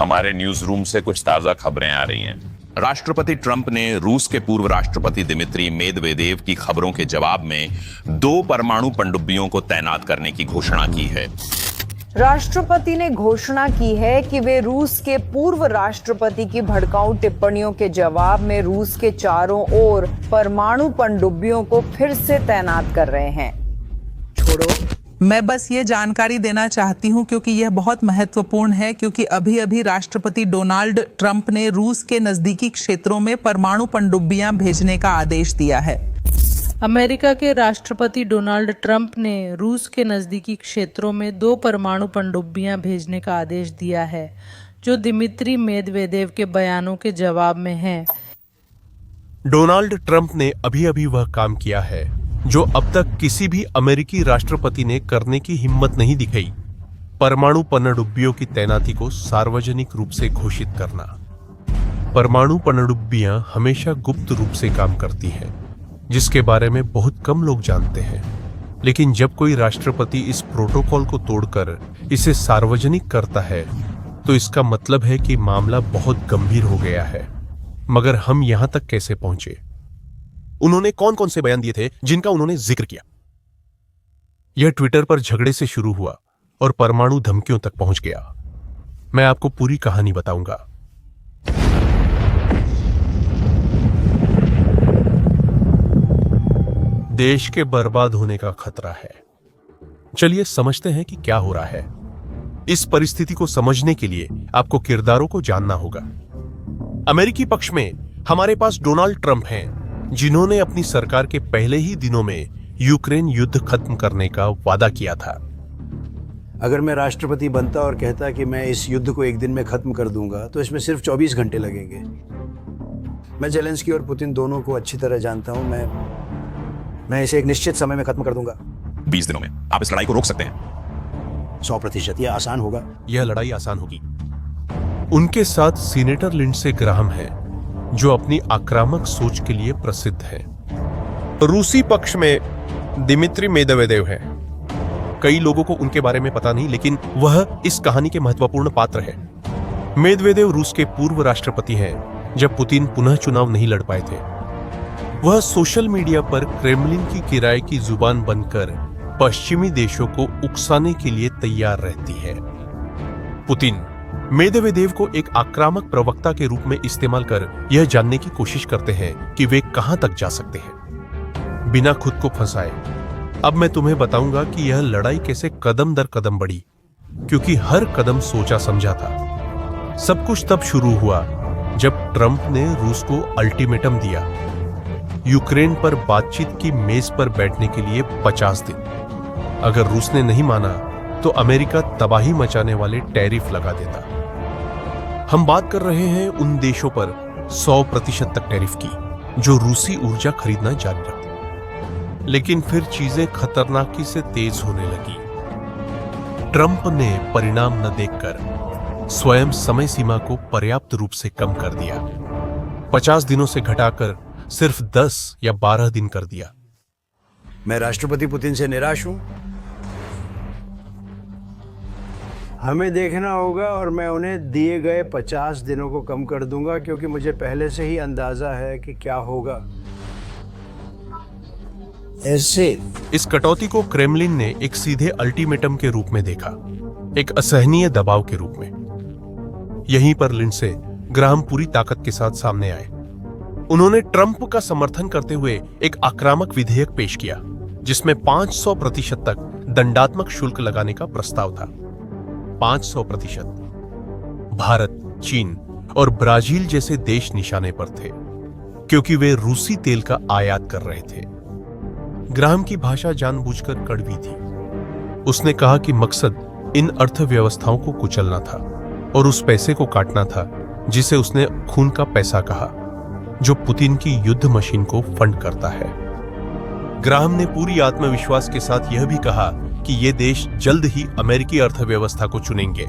हमारे news room से कुछ ताजा खबरें आ रही हैं। राष्ट्रपति ट्रंप ने रूस के पूर्व राष्ट्रपति दिमित्री मेदवेदेव की खबरों के जवाब में 2 परमाणु पनडुब्बियों को तैनात करने की घोषणा की है। राष्ट्रपति ने घोषणा की है कि वे रूस के पूर्व राष्ट्रपति की भड़काऊ टिप्पणियों के जवाब में रूस के चारों ओर परमाणु पनडुब्बियों को फिर से तैनात कर रहे हैं। मैं बस ये जानकारी देना चाहती हूँ क्योंकि यह बहुत महत्वपूर्ण है, क्योंकि अभी अभी राष्ट्रपति डोनाल्ड ट्रंप ने रूस के नजदीकी क्षेत्रों में परमाणु पनडुब्बियां भेजने का आदेश दिया है। अमेरिका के राष्ट्रपति डोनाल्ड ट्रंप ने रूस के नजदीकी क्षेत्रों में 2 परमाणु पनडुब्बियां भेजने का आदेश दिया है, जो दिमित्री मेदवेदेव के बयानों के जवाब में है। डोनाल्ड ट्रंप ने अभी अभी वह काम किया है जो अब तक किसी भी अमेरिकी राष्ट्रपति ने करने की हिम्मत नहीं दिखाई, परमाणु पनडुब्बियों की तैनाती को सार्वजनिक रूप से घोषित करना। परमाणु पनडुब्बियां हमेशा गुप्त रूप से काम करती हैं, जिसके बारे में बहुत कम लोग जानते हैं। लेकिन जब कोई राष्ट्रपति इस प्रोटोकॉल को तोड़कर इसे सार्वजनिक करता है, तो इसका मतलब है कि मामला बहुत गंभीर हो गया है। मगर हम यहां तक कैसे पहुंचे? उन्होंने कौन कौन से बयान दिए थे जिनका उन्होंने जिक्र किया? यह ट्विटर पर झगड़े से शुरू हुआ और परमाणु धमकियों तक पहुंच गया। मैं आपको पूरी कहानी बताऊंगा। देश के बर्बाद होने का खतरा है। चलिए समझते हैं कि क्या हो रहा है। इस परिस्थिति को समझने के लिए आपको किरदारों को जानना होगा। अमेरिकी पक्ष में हमारे पास डोनाल्ड ट्रंप हैं, जिन्होंने अपनी सरकार के पहले ही दिनों में यूक्रेन युद्ध खत्म करने का वादा किया था। अगर मैं राष्ट्रपति बनता और कहता कि मैं इस युद्ध को एक दिन में खत्म कर दूंगा, तो इसमें सिर्फ 24 घंटे लगेंगे। मैं जेलेंस्की और पुतिन दोनों को अच्छी तरह जानता हूं। मैं इसे एक निश्चित समय में खत्म कर दूंगा। 20 दिनों में आप इस लड़ाई को रोक सकते हैं। 100%। यह आसान होगा। यह लड़ाई आसान होगी। उनके साथ सीनेटर लिंडसे ग्राहम है, जो अपनी आक्रामक सोच के लिए प्रसिद्ध है। रूसी पक्ष में दिमित्री मेदवेदेव है। कई लोगों को उनके बारे में पता नहीं, लेकिन वह इस कहानी के महत्वपूर्ण पात्र है। मेदवेदेव रूस के पूर्व राष्ट्रपति हैं जब पुतिन पुनः चुनाव नहीं लड़ पाए थे। वह सोशल मीडिया पर क्रेमलिन की किराए की जुबान बनकर पश्चिमी देशों को उकसाने के लिए तैयार रहती है। पुतिन मेदवेदेव को एक आक्रामक प्रवक्ता के रूप में इस्तेमाल कर यह जानने की कोशिश करते हैं कि वे कहां तक जा सकते हैं बिना खुद को फंसाए। अब मैं तुम्हें बताऊंगा कि यह लड़ाई कैसे कदम दर कदम बढ़ी, क्योंकि हर कदम सोचा समझा था। सब कुछ तब शुरू हुआ जब ट्रंप ने रूस को अल्टीमेटम दिया, यूक्रेन पर बातचीत की मेज पर बैठने के लिए 50 दिन। अगर रूस ने नहीं माना तो अमेरिका तबाही मचाने वाले टैरिफ लगा देता। हम बात कर रहे हैं उन देशों पर 100% तक टैरिफ की जो रूसी ऊर्जा खरीदना जारी रखते। लेकिन फिर चीजें खतरनाकी से तेज होने लगी। ट्रंप ने परिणाम न देखकर स्वयं समय सीमा को पर्याप्त रूप से कम कर दिया। 50 दिनों से घटाकर सिर्फ 10 या 12 दिन कर दिया। मैं राष्ट्रपति पुतिन से निराश हूं। हमें देखना होगा और मैं उन्हें दिए गए 50 दिनों को कम कर दूंगा, क्योंकि मुझे पहले से ही अंदाजा है कि क्या होगा। ऐसे इस कटौती को क्रेमलिन ने एक सीधे अल्टीमेटम के रूप में देखा, एक असहनीय दबाव के रूप में। यहीं पर लिंडसे ग्राहम पूरी ताकत के साथ सामने आए। उन्होंने ट्रंप का समर्थन करते हुए एक आक्रामक विधेयक पेश किया, जिसमें 500% तक दंडात्मक शुल्क लगाने का प्रस्ताव था। 500%। भारत, चीन और ब्राजील जैसे देश निशाने पर थे, क्योंकि वे रूसी तेल का आयात कर रहे थे। ग्राहम की भाषा जानबूझकर कड़वी थी। उसने कहा कि मकसद इन अर्थव्यवस्थाओं को कुचलना था और उस पैसे को काटना था जिसे उसने खून का पैसा कहा, जो पुतिन की युद्ध मशीन को फंड करता है। ग्राहम ने पूरी आत्मविश्वास के साथ यह भी कहा कि ये देश जल्द ही अमेरिकी अर्थव्यवस्था को चुनेंगे,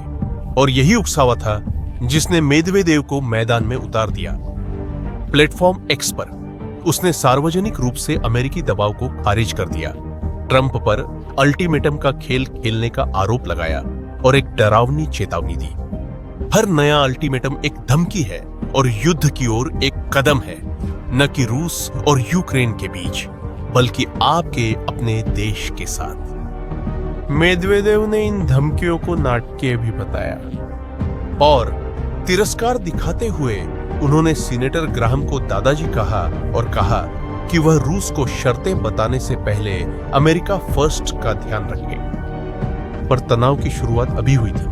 और यही उकसावा था जिसने मेदवेदेव को मैदान में उतार दिया। प्लेटफॉर्म एक्स पर उसने सार्वजनिक रूप से अमेरिकी दबाव को खारिज कर दिया, ट्रंप पर अल्टीमेटम का खेल खेलने का आरोप लगाया और एक डरावनी चेतावनी दी। हर नया अल्टीमेटम एक धमकी है और युद्ध की ओर एक कदम है, न कि रूस और यूक्रेन के बीच, बल्कि आपके अपने देश के साथ। मेदवेदेव ने इन धमकियों को नाटकीय भी बताया और तिरस्कार दिखाते हुए उन्होंने सीनेटर ग्राहम को दादाजी कहा और कहा कि वह रूस को शर्तें बताने से पहले अमेरिका फर्स्ट का ध्यान रखे। पर तनाव की शुरुआत अभी हुई थी।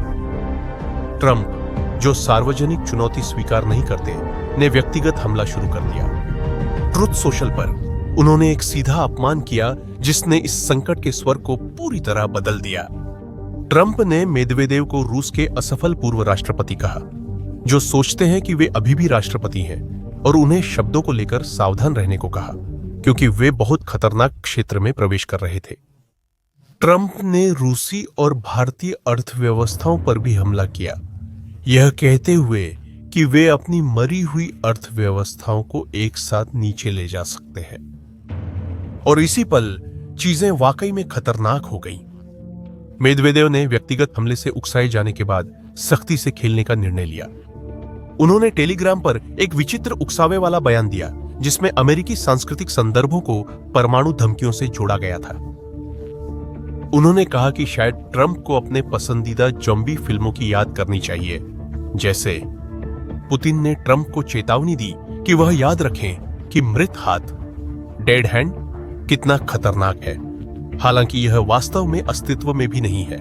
ट्रंप, जो सार्वजनिक चुनौती स्वीकार नहीं करते, ने व्यक्तिगत हमला शुरू कर दिया। ट्रुथ सोशल पर उन्होंने एक सीधा अपमान किया जिसने इस संकट के स्वर को पूरी तरह बदल दिया। ट्रंप ने मेदवेदेव को रूस के असफल पूर्व राष्ट्रपति कहा, जो सोचते हैं कि वे अभी भी राष्ट्रपति हैं, और उन्हें शब्दों को लेकर सावधान रहने को कहा, क्योंकि वे बहुत खतरनाक क्षेत्र में प्रवेश कर रहे थे। ट्रंप ने रूसी और भारतीय अर्थव्यवस्थाओं पर भी हमला किया, यह कहते हुए कि वे अपनी मरी हुई अर्थव्यवस्थाओं को एक साथ नीचे ले जा सकते हैं। और इसी पल चीजें वाकई में खतरनाक हो गईं। मेदवेदेव ने व्यक्तिगत हमले से उकसाए जाने के बाद सख्ती से खेलने का निर्णय लिया। उन्होंने टेलीग्राम पर एक विचित्र उकसावे वाला बयान दिया, जिसमें अमेरिकी सांस्कृतिक संदर्भों को परमाणु धमकियों से जोड़ा गया था। उन्होंने कहा कि शायद ट्रंप को अपने पसंदीदा ज़ॉम्बी फिल्मों की याद करनी चाहिए, जैसे पुतिन ने ट्रंप को चेतावनी दी कि वह याद रखें कि मृत हाथ, डेड हैंड, कितना खतरनाक है, हालांकि यह वास्तव में अस्तित्व में भी नहीं है।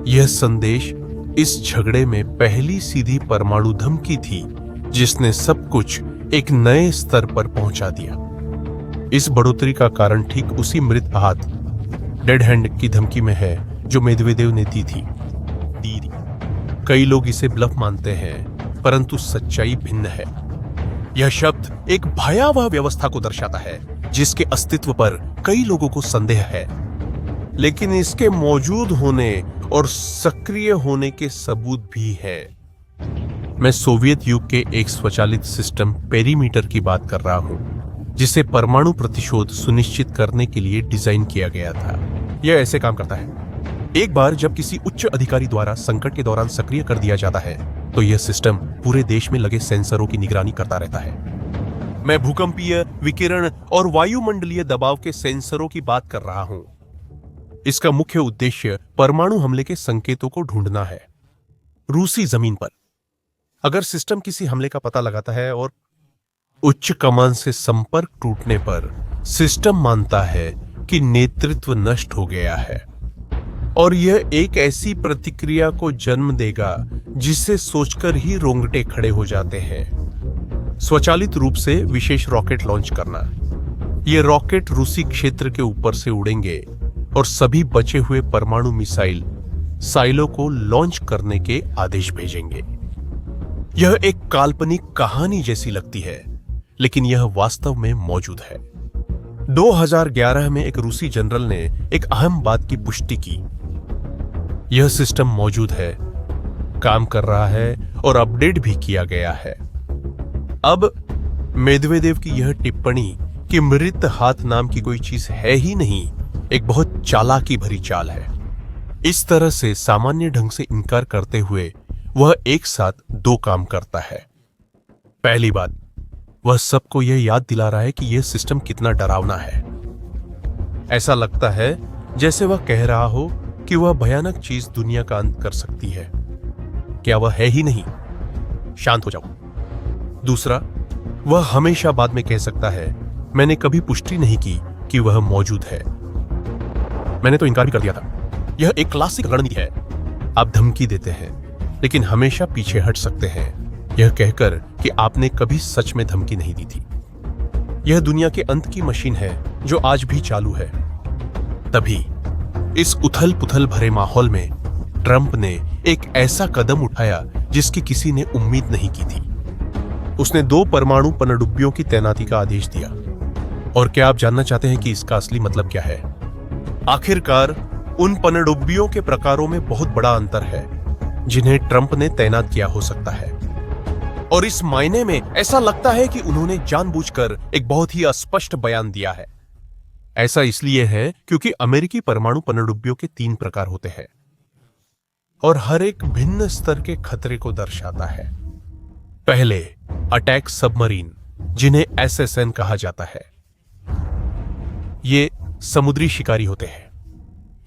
यह संदेश इस झगड़े में पहली सीधी परमाणु धमकी थी जिसने सब कुछ एक नए स्तर पर पहुंचा दिया। इस बढ़ोतरी का कारण ठीक उसी मृत हाथ, डेड हैंड की धमकी में है जो मेदवेदेव ने दी थी। कई लोग इसे ब्लफ मानते हैं, परंतु सच्चाई भिन्न है। यह शब्द एक भयावह व्यवस्था को दर्शाता है जिसके अस्तित्व पर कई लोगों को संदेह है, लेकिन इसके मौजूद होने और सक्रिय होने के सबूत भी है। मैं सोवियत युग के एक स्वचालित सिस्टम पेरीमीटर की बात कर रहा हूं, जिसे परमाणु प्रतिशोध सुनिश्चित करने के लिए डिजाइन किया गया था। यह ऐसे काम करता है। एक बार जब किसी उच्च अधिकारी द्वारा संकट के दौरान सक्रिय कर दिया जाता है, तो यह सिस्टम पूरे देश में लगे सेंसरों की निगरानी करता रहता है। मैं भूकंपीय, विकिरण और वायुमंडलीय दबाव के सेंसरों की बात कर रहा हूं। इसका मुख्य उद्देश्य परमाणु हमले के संकेतों को ढूंढना है। रूसी जमीन पर अगर सिस्टम किसी हमले का पता लगाता है और उच्च कमान से संपर्क टूटने पर सिस्टम मानता है कि नेतृत्व नष्ट हो गया है, और यह एक ऐसी प्रतिक्रिया को जन्म देगा जिसे सोचकर ही रोंगटे खड़े हो जाते हैं। स्वचालित रूप से विशेष रॉकेट लॉन्च करना। ये रॉकेट रूसी क्षेत्र के ऊपर से उड़ेंगे और सभी बचे हुए परमाणु मिसाइल साइलो को लॉन्च करने के आदेश भेजेंगे। यह एक काल्पनिक कहानी जैसी लगती है, लेकिन यह वास्तव में मौजूद है। 2011 में एक रूसी जनरल ने एक अहम बात की पुष्टि की। यह सिस्टम मौजूद है, काम कर रहा है और अपडेट भी किया गया है। अब मेदवेदेव की यह टिप्पणी कि मृत हाथ नाम की कोई चीज है ही नहीं, एक बहुत चालाकी भरी चाल है। इस तरह से सामान्य ढंग से इनकार करते हुए वह एक साथ दो काम करता है। पहली बात, वह सबको यह याद दिला रहा है कि यह सिस्टम कितना डरावना है। ऐसा लगता है जैसे वह कह रहा हो कि वह भयानक चीज दुनिया का अंत कर सकती है। क्या वह है ही नहीं? शांत हो जाओ। दूसरा, वह हमेशा बाद में कह सकता है, मैंने कभी पुष्टि नहीं की कि वह मौजूद है, मैंने तो इनकार भी कर दिया था। यह एक क्लासिक रणनीति है। आप धमकी देते हैं, लेकिन हमेशा पीछे हट सकते हैं, यह कहकर कि आपने कभी सच में धमकी नहीं दी थी। यह दुनिया के अंत की मशीन है जो आज भी चालू है। तभी इस उथल पुथल भरे माहौल में ट्रंप ने एक ऐसा कदम उठाया जिसकी किसी ने उम्मीद नहीं की थी। उसने 2 परमाणु पनडुब्बियों की तैनाती का आदेश दिया। और क्या आप जानना चाहते हैं कि इसका असली मतलब क्या है? आखिरकार उन पनडुब्बियों के प्रकारों में बहुत बड़ा अंतर है जिन्हें ट्रंप ने तैनात किया हो सकता है। और इस मायने में ऐसा लगता है कि उन्होंने जानबूझकर एक बहुत ही अस्पष्ट बयान दिया है। ऐसा इसलिए है क्योंकि अमेरिकी परमाणु पनडुब्बियों के 3 प्रकार होते हैं। और हर एक भिन्न स्तर के खतरे को दर्शाता है। पहले, अटैक सबमरीन, जिन्हें SSN कहा जाता है। ये समुद्री शिकारी होते हैं।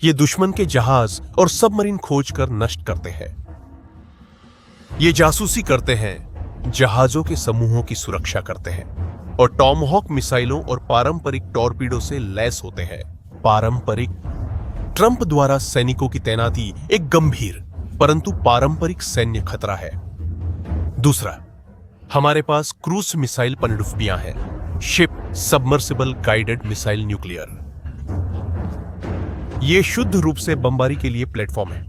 ये दुश्मन के जहाज और सबमरीन खोज कर नष्ट करते हैं। ये जासूसी करते हैं, जहाजों के समूहों की सुरक्षा करते हैं और टॉमहॉक मिसाइलों और पारंपरिक टॉर्पीडो से लैस होते हैं। पारंपरिक, ट्रंप द्वारा सैनिकों की तैनाती एक गंभीर परंतु पारंपरिक सैन्य खतरा है। दूसरा, हमारे पास क्रूज मिसाइल पनडुब्बियां हैं, ship submersible guided missile nuclear. ये शुद्ध रूप से बमबारी के लिए प्लेटफॉर्म है।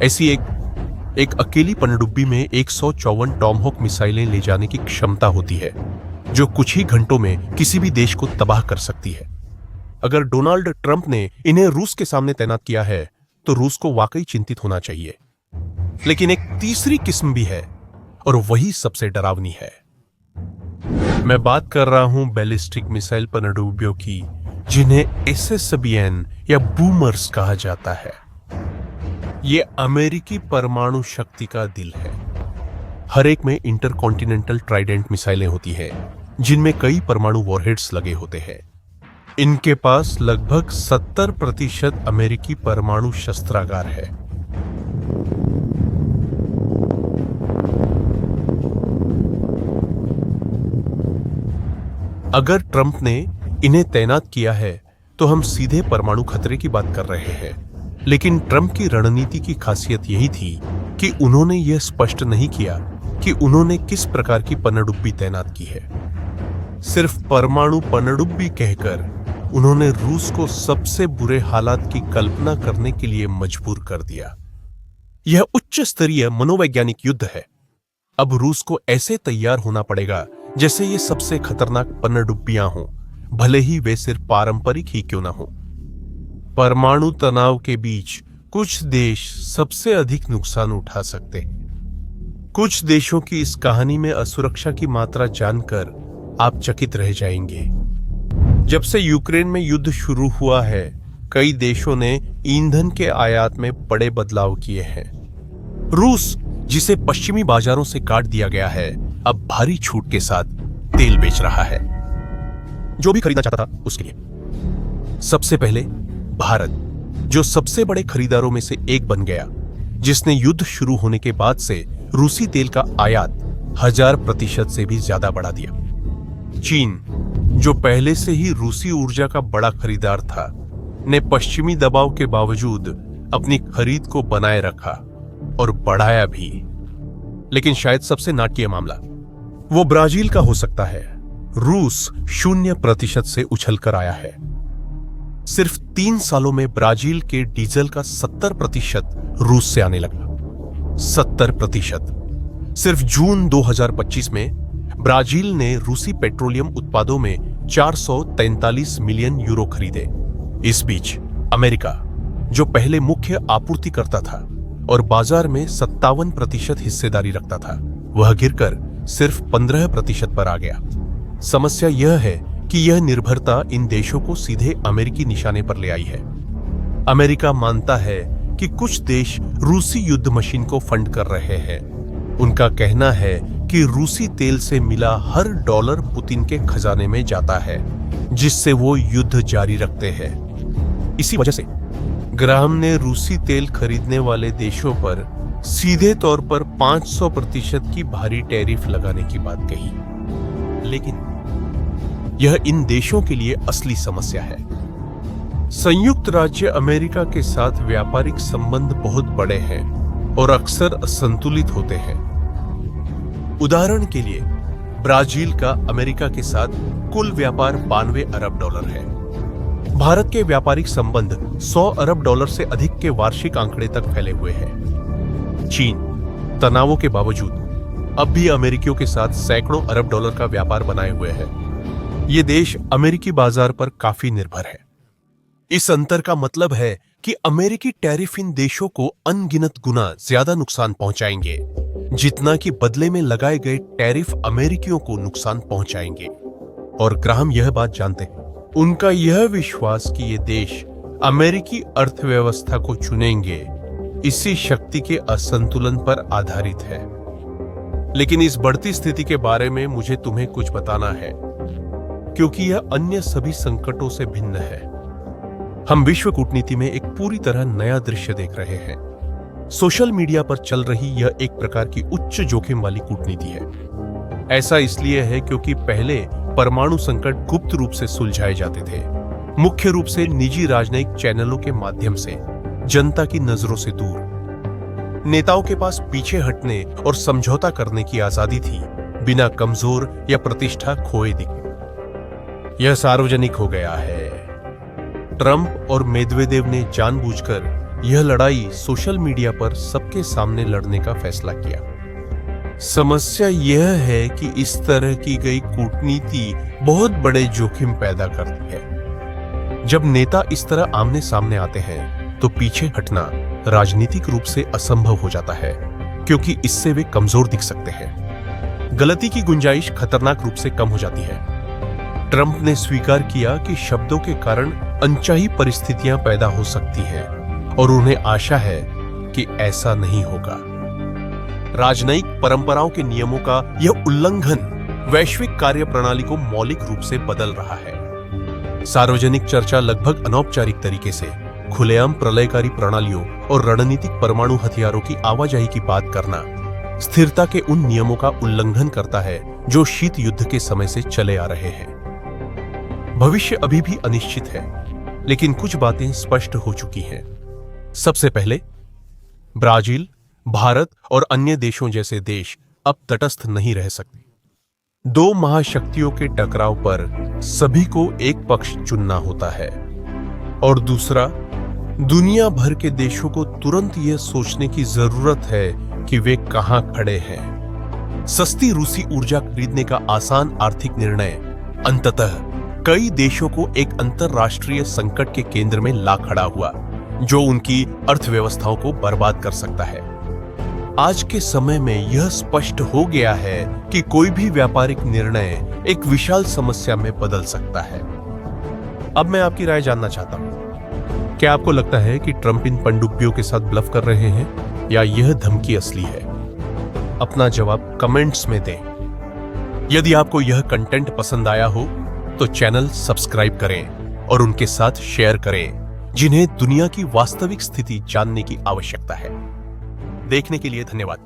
ऐसी एक अकेली पनडुब्बी में 154 टॉमहॉक मिसाइलें ले जाने की क्षमता होती है, जो कुछ ही घंटों में किसी भी देश को तबाह कर सकती है। अगर डोनाल्ड ट्रंप ने इन्हें रूस के सामने तैनात किया है तो रूस को वाकई चिंतित होना चाहिए। लेकिन एक तीसरी किस्म भी है और वही सबसे डरावनी है। मैं बात कर रहा हूं बैलिस्टिक मिसाइल पनडुब्बियों की, जिन्हें SSBN या बूमर्स कहा जाता है। ये अमेरिकी परमाणु शक्ति का दिल है। हर एक में इंटरकॉन्टिनेंटल ट्राइडेंट मिसाइलें होती हैं, जिनमें कई परमाणु वॉरहेड्स लगे होते हैं। इनके पास लगभग 70% अमेरिकी परमाणु शस्त्रागार है। अगर ट्रंप ने इन्हें तैनात किया है तो हम सीधे परमाणु खतरे की बात कर रहे हैं। लेकिन ट्रंप की रणनीति की खासियत यही थी कि उन्होंने यह स्पष्ट नहीं किया कि उन्होंने किस प्रकार की पनडुब्बी तैनात की है। सिर्फ परमाणु पनडुब्बी कहकर उन्होंने रूस को सबसे बुरे हालात की कल्पना करने के लिए मजबूर कर दिया। यह उच्च स्तरीय मनोवैज्ञानिक युद्ध है। अब रूस को ऐसे तैयार होना पड़ेगा जैसे ये सबसे खतरनाक पनडुब्बियां हों, भले ही वे सिर्फ पारंपरिक ही क्यों ना हो। परमाणु तनाव के बीच कुछ देश सबसे अधिक नुकसान उठा सकते हैं। कुछ देशों की इस कहानी में असुरक्षा की मात्रा जानकर आप चकित रह जाएंगे। जब से यूक्रेन में युद्ध शुरू हुआ है, कई देशों ने ईंधन के आयात में बड़े बदलाव किए हैं। रूस, जिसे पश्चिमी बाजारों से काट दिया गया है, अब भारी छूट के साथ तेल बेच रहा है, जो भी खरीदना चाहता था उसके लिए। सबसे पहले भारत, जो सबसे बड़े खरीदारों में से एक बन गया, जिसने युद्ध शुरू होने के बाद से रूसी तेल का आयात 1000% से भी ज्यादा बढ़ा दिया। चीन, जो पहले से ही रूसी ऊर्जा का बड़ा खरीदार था, ने पश्चिमी दबाव के बावजूद अपनी खरीद को बनाए रखा और बढ़ाया भी। लेकिन शायद सबसे नाटकीय मामला वो ब्राजील का हो सकता है। रूस 0% से उछलकर आया है। सिर्फ 3 सालों में ब्राजील के डीजल का 70% रूस से आने लगा। 70%। सिर्फ जून 2025 में ब्राजील ने रूसी पेट्रोलियम उत्पादों में 443 मिलियन यूरो खरीदे। इस बीच अमेरिका, जो पहले मुख्य आपूर्तिकर्ता था और बाजार में 57% हिस्सेदारी रखता था, वह गिरकर सिर्फ 15% पर आ गया। समस्या यह है कि यह निर्भरता इन देशों को सीधे अमेरिकी निशाने पर ले आई है। अमेरिका मानता है कि कुछ देश रूसी युद्ध मशीन को फंड कर रहे हैं। उनका कहना है कि रूसी तेल से मिला हर डॉलर पुतिन के खजाने में जाता है, जिससे वो युद्ध जारी रखते हैं। इसी वजह से ग्राहम ने रूसी तेल खरीदने वाले देशों पर सीधे तौर पर 500% की भारी टैरिफ लगाने की बात कही। लेकिन यह इन देशों के लिए असली समस्या है। संयुक्त राज्य अमेरिका के साथ व्यापारिक संबंध बहुत बड़े हैं और अक्सर असंतुलित होते हैं। उदाहरण के लिए, ब्राजील का अमेरिका के साथ कुल व्यापार 92 अरब डॉलर है। भारत के व्यापारिक संबंध 100 अरब डॉलर से अधिक के वार्षिक आंकड़े तक फैले हुए हैं। चीन तनावों के बावजूद अब भी अमेरिकियों के साथ सैकड़ों अरब डॉलर का व्यापार बनाए हुए है। ये देश अमेरिकी बाजार पर काफी निर्भर है। इस अंतर का मतलब है कि अमेरिकी टैरिफ इन देशों को अनगिनत गुना ज्यादा नुकसान पहुंचाएंगे, जितना कि बदले में लगाए गए टैरिफ अमेरिकियों को नुकसान पहुंचाएंगे। और ग्राहम यह बात जानते हैं। उनका यह विश्वास कि ये देश अमेरिकी अर्थव्यवस्था को चुनेंगे इसी शक्ति के असंतुलन पर आधारित है। लेकिन इस बढ़ती स्थिति के बारे में मुझे तुम्हें कुछ बताना है, क्योंकि यह अन्य सभी संकटों से भिन्न है। हम विश्व कूटनीति में एक पूरी तरह नया दृश्य देख रहे हैं। सोशल मीडिया पर चल रही यह एक प्रकार की उच्च जोखिम वाली कूटनीति है। ऐसा इसलिए है क्योंकि पहले परमाणु संकट गुप्त रूप से सुलझाए जाते थे, मुख्य रूप से निजी राजनयिक चैनलों के माध्यम से, जनता की नजरों से दूर। नेताओं के पास पीछे हटने और समझौता करने की आजादी थी, बिना कमजोर या प्रतिष्ठा खोए दिखे। यह सार्वजनिक हो गया है। ट्रंप और मेदवेदेव ने जानबूझकर यह लड़ाई सोशल मीडिया पर सबके सामने लड़ने का फैसला किया। समस्या यह है कि इस तरह की गई कूटनीति बहुत बड़े जोखिम पैदा करती है। जब नेता इस तरह आमने सामने आते हैं तो पीछे हटना राजनीतिक रूप से असंभव हो जाता है, क्योंकि इससे वे कमजोर दिख सकते हैं। गलती की गुंजाइश खतरनाक रूप से कम हो जाती है। ट्रंप ने स्वीकार किया कि शब्दों के कारण अनचाही परिस्थितियां पैदा हो सकती हैं और उन्हें आशा है कि ऐसा नहीं होगा। राजनयिक परंपराओं के नियमों का यह उल्लंघन वैश्विक कार्यप्रणाली को मौलिक रूप से बदल रहा है। सार्वजनिक चर्चा लगभग अनौपचारिक तरीके से खुलेआम प्रलयकारी प्रणालियों और रणनीतिक परमाणु हथियारों की आवाजाही की बात करना स्थिरता के उन नियमों का उल्लंघन करता है जो शीत युद्ध के समय से चले आ रहे हैं। भविष्य अभी भी अनिश्चित है, लेकिन कुछ बातें स्पष्ट हो चुकी हैं। सबसे पहले, ब्राजील, भारत और अन्य देशों जैसे देश अब तटस्थ नहीं रह सकते। दो महाशक्तियों के टकराव पर सभी को एक पक्ष चुनना होता है, और दूसरा, दुनिया भर के देशों को तुरंत यह सोचने की जरूरत है कि वे कहां खड़े हैं। सस्ती रूसी ऊर्जा खरीदने का आसान आर्थिक निर्णय अंततः कई देशों को एक अंतरराष्ट्रीय संकट के केंद्र में ला खड़ा हुआ, जो उनकी अर्थव्यवस्थाओं को बर्बाद कर सकता है। आज के समय में यह स्पष्ट हो गया है कि कोई भी व्यापारिक निर्णय एक विशाल समस्या में बदल सकता है। अब मैं आपकी राय जानना चाहता हूं। क्या आपको लगता है कि ट्रंप इन पनडुब्बियों के साथ ब्लफ कर रहे हैं, या यह धमकी असली है? अपना जवाब कमेंट्स में दें। यदि आपको यह कंटेंट पसंद आया हो तो चैनल सब्सक्राइब करें और उनके साथ शेयर करें जिन्हें दुनिया की वास्तविक स्थिति जानने की आवश्यकता है। देखने के लिए धन्यवाद।